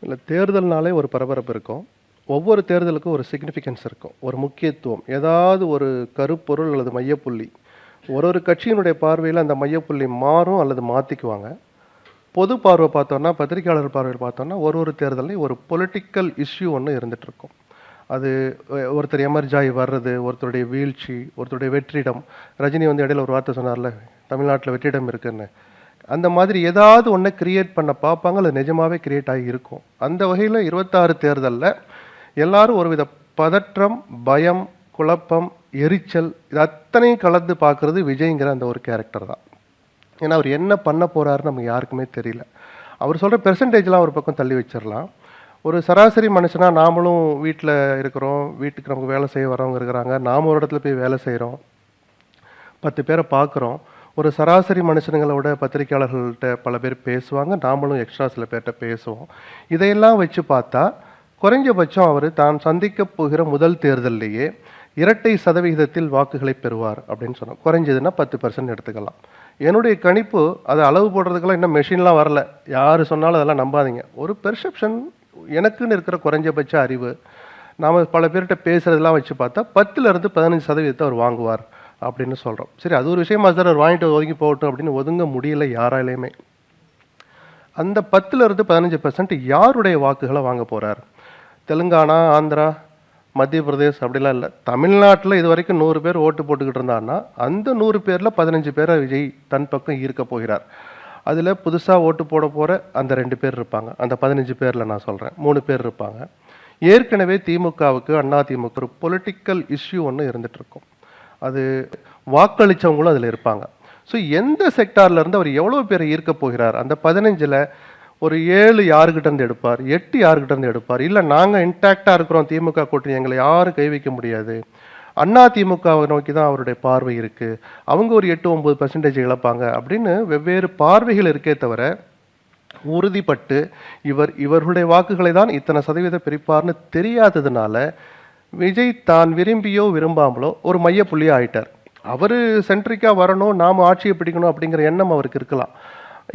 இல்ல தேர்தல்னாலே ஒரு பரபரப்பு இருக்கும். ஒவ்வொரு தேர்தலுக்கும் ஒரு சிக்னிஃபிகன்ஸ் இருக்கும். ஒரு முக்கியத்துவம். ஏதாவது ஒரு கருப்பொருள் அல்லது மையப்புள்ளி. ஒரு ஒரு கட்சியினுடைய பார்வையில அந்த மையப்புள்ளி மாறும் அல்லது மாத்திக்குவாங்க. பொது பார்வை பார்த்தோம்னா, பத்திரிக்கையாளர் பார்வையில பார்த்தோம்னா, ஒரு ஒரு தேர்தல்லையும் ஒரு பொலிட்டிக்கல் இஷ்யூ ஒண்ணு இருந்துட்டு இருக்கும். அது ஒருத்தர் எமர்ஜ் ஆகி வர்றது, ஒருத்தருடைய வீழ்ச்சி, ஒருத்தருடைய வெற்றிடம். ரஜினி வந்து இடையில ஒரு வார்த்தை சொன்னார்ல, தமிழ்நாட்டுல வெற்றிடம் இருக்குன்னு. அந்த மாதிரி ஏதாவது ஒண்ண கிரியேட் பண்ண பார்ப்பாங்க. அது நிஜமாவே கிரியேட் ஆகி இருக்கும். அந்த வகையில 26 தேர்தல்ல எல்லாரும் ஒருவித பதற்றம், பயம், குழப்பம், எரிச்சல் இது அத்தனையும் கலந்து பார்க்கறது விஜய்ங்கிற அந்த ஒரு கேரக்டர் தான். ஏன்னா, அவர் என்ன பண்ண போறாருன்னு நமக்கு யாருக்குமே தெரியல. அவர் சொல்ற பெர்சன்டேஜ்லாம் ஒரு பக்கம் தள்ளி வச்சிரலாம். ஒரு சராசரி மனுஷனா நாமளும் வீட்ல இருக்கிறோம். வீட்டுக்கு நமக்கு வேலை செய்ய வரவங்க இருக்கிறாங்க. நாம ஒரு இடத்துல போய் வேலை செய்றோம். 10 பேர பார்க்குறோம். ஒரு சராசரி மனுஷனுங்களோட பத்திரிக்கையாளர்கள்ட்ட பல பேர் பேசுவாங்க. நாமளும் எக்ஸ்ட்ரா சில பேர்ட்ட பேசுவோம். இதையெல்லாம் வச்சு பார்த்தா, குறைஞ்சபட்சம் அவரு தான் சந்திக்கப் போகிற முதல் தேர்தல்லேயே இரட்டை சதவிகிதத்தில் வாக்குகளை பெறுவார் அப்படின்னு சொன்னோம். குறைஞ்சதுன்னா 10% எடுத்துக்கலாம். என்னுடைய கணிப்பு அது அளவு போடுறதுக்கெல்லாம் இன்னும் மெஷின்லாம் வரல. யாரு சொன்னாலும் அதெல்லாம் நம்பாதீங்க. ஒரு பெர்செப்ஷன் எனக்குன்னு இருக்கிற குறைஞ்சபட்ச அறிவு. நாம பல பேர்ட்ட பேசுறதெல்லாம் வச்சு பார்த்தா 10லிருந்து 15% அவர் வாங்குவார் அப்படின்னு சொல்றோம். சரி, அது ஒரு விஷயமா சார் அவர் வாங்கிட்டு ஒதுங்கி போகட்டும் அப்படின்னு ஒதுங்க முடியல யாராலையுமே. அந்த 10லிருந்து 15% யாருடைய வாக்குகளை வாங்க போறார்? தெலுங்கானா, ஆந்திரா, மத்திய பிரதேஷ் அப்படிலாம் இல்ல. தமிழ்நாட்டுல இதுவரைக்கும் 100 பேர் ஓட்டு போட்டுக்கிட்டு இருந்தான்னா, அந்த 100 பேர்ல 15 பேரை விஜய் தன் பக்கம் ஈர்க்க போகிறார். அதுல புதுசா ஓட்டு போட போற அந்த 2 பேர் இருப்பாங்க. அந்த 15 பேர்ல நான் சொல்றேன். 3 பேர் இருப்பாங்க. ஏற்கனவே திமுகவுக்கு, அதிமுக ஒரு பொலிட்டிக்கல் இஷ்யூ ஒண்ணு இருந்துட்டு இருக்கும். அது வாக்களிச்சவங்களும் அதுல இருப்பாங்க. ஸோ எந்த செக்டார்ல இருந்து அவர் எவ்வளவு பேரை ஈர்க்க போகிறார்? அந்த 15ல ஒரு 7 யாருகிட்ட இருந்து எடுப்பார்? 8 யாருகிட்ட இருந்து எடுப்பார்? இல்ல நாங்க இன்டாக்டா இருக்கிறோம் திமுக கூட்டணி, எங்களை யாரும் கை வைக்க முடியாது. அதிமுகவை நோக்கி தான் அவருடைய பார்வை இருக்கு. அவங்க ஒரு 8, 9% இழப்பாங்க அப்படின்னு வெவ்வேறு பார்வைகள் இருக்கே தவிர, உறுதிப்பட்டு இவர்களுடைய வாக்குகளை தான் இத்தனை சதவீதம் பிரிப்பார்னு தெரியாததுனால, விஜய் தான் விரும்பியோ விரும்பாமலோ ஒரு மையப்புள்ளியா ஆயிட்டார். அவரு சென்ட்ரிக்கா வரணும், நாம ஆட்சியை பிடிக்கணும் அப்படிங்கிற எண்ணம் அவருக்கு இருக்கலாம்.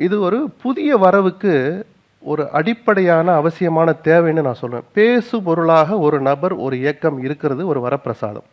இது ஒரு புதிய வரவுக்கு ஒரு அடிப்படையான அவசியமான தேவைன்னு நான் சொல்லுவேன். பேசு பொருளாக ஒரு நபர், ஒரு இயக்கம் இருக்கிறது ஒரு வரப்பிரசாதம்.